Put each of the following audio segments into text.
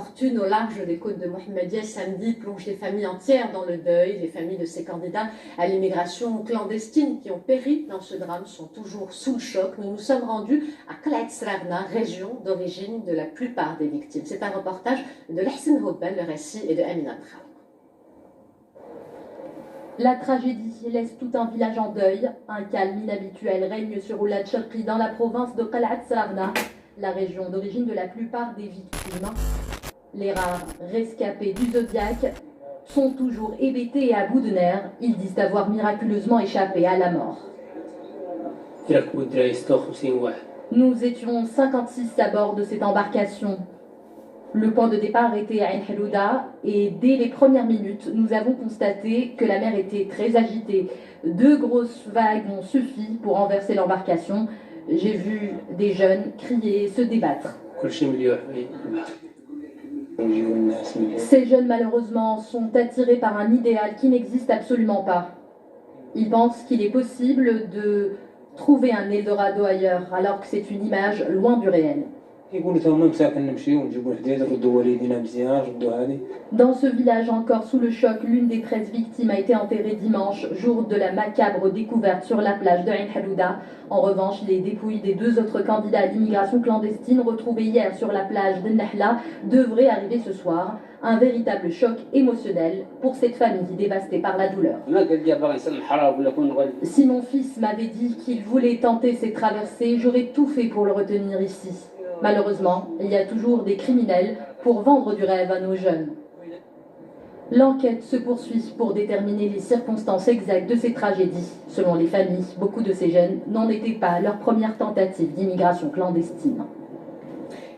fortune au large des côtes de Mohammedia samedi plonge des familles entières dans le deuil. Les familles de ces candidats à l'immigration clandestine qui ont péri dans ce drame sont toujours sous le choc. Nous nous sommes rendus à Qalat Srarna, région d'origine de la plupart des victimes. C'est un reportage de Lahsen Houbel, le récit est de Amina Traoui. La tragédie laisse tout un village en deuil. Un calme inhabituel règne sur Oulad Charqi dans la province de Qalat Srarna, la région d'origine de la plupart des victimes. Les rares rescapés du Zodiac sont toujours hébétés et à bout de nerfs. Ils disent avoir miraculeusement échappé à la mort. Nous étions 56 à bord de cette embarcation. Le point de départ était à Ain Halouda et dès les premières minutes, nous avons constaté que la mer était très agitée. 2 grosses vagues ont suffi pour renverser l'embarcation. J'ai vu des jeunes crier et se débattre. Ces jeunes, malheureusement, sont attirés par un idéal qui n'existe absolument pas. Ils pensent qu'il est possible de trouver un Eldorado ailleurs, alors que c'est une image loin du réel. Dans ce village encore sous le choc, l'une des 13 victimes a été enterrée dimanche, jour de la macabre découverte sur la plage de Ain Halouda. En revanche, les dépouilles des 2 autres candidats à l'immigration clandestine retrouvés hier sur la plage de Nahla devraient arriver ce soir. Un véritable choc émotionnel pour cette famille dévastée par la douleur. Si mon fils m'avait dit qu'il voulait tenter cette traversée, j'aurais tout fait pour le retenir ici. Malheureusement, il y a toujours des criminels pour vendre du rêve à nos jeunes. L'enquête se poursuit pour déterminer les circonstances exactes de ces tragédies. Selon les familles, beaucoup de ces jeunes n'en étaient pas à leur première tentative d'immigration clandestine.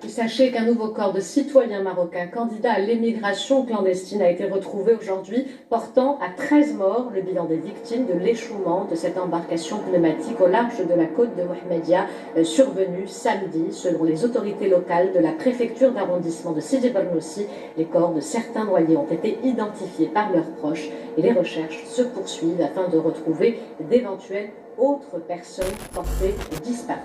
Et sachez qu'un nouveau corps de citoyens marocains candidats à l'émigration clandestine a été retrouvé aujourd'hui, portant à 13 morts le bilan des victimes de l'échouement de cette embarcation pneumatique au large de la côte de Mohammedia, survenue samedi. Selon les autorités locales de la préfecture d'arrondissement de Sidi Barnossi, les corps de certains noyés ont été identifiés par leurs proches et les recherches se poursuivent afin de retrouver d'éventuelles autres personnes portées disparues.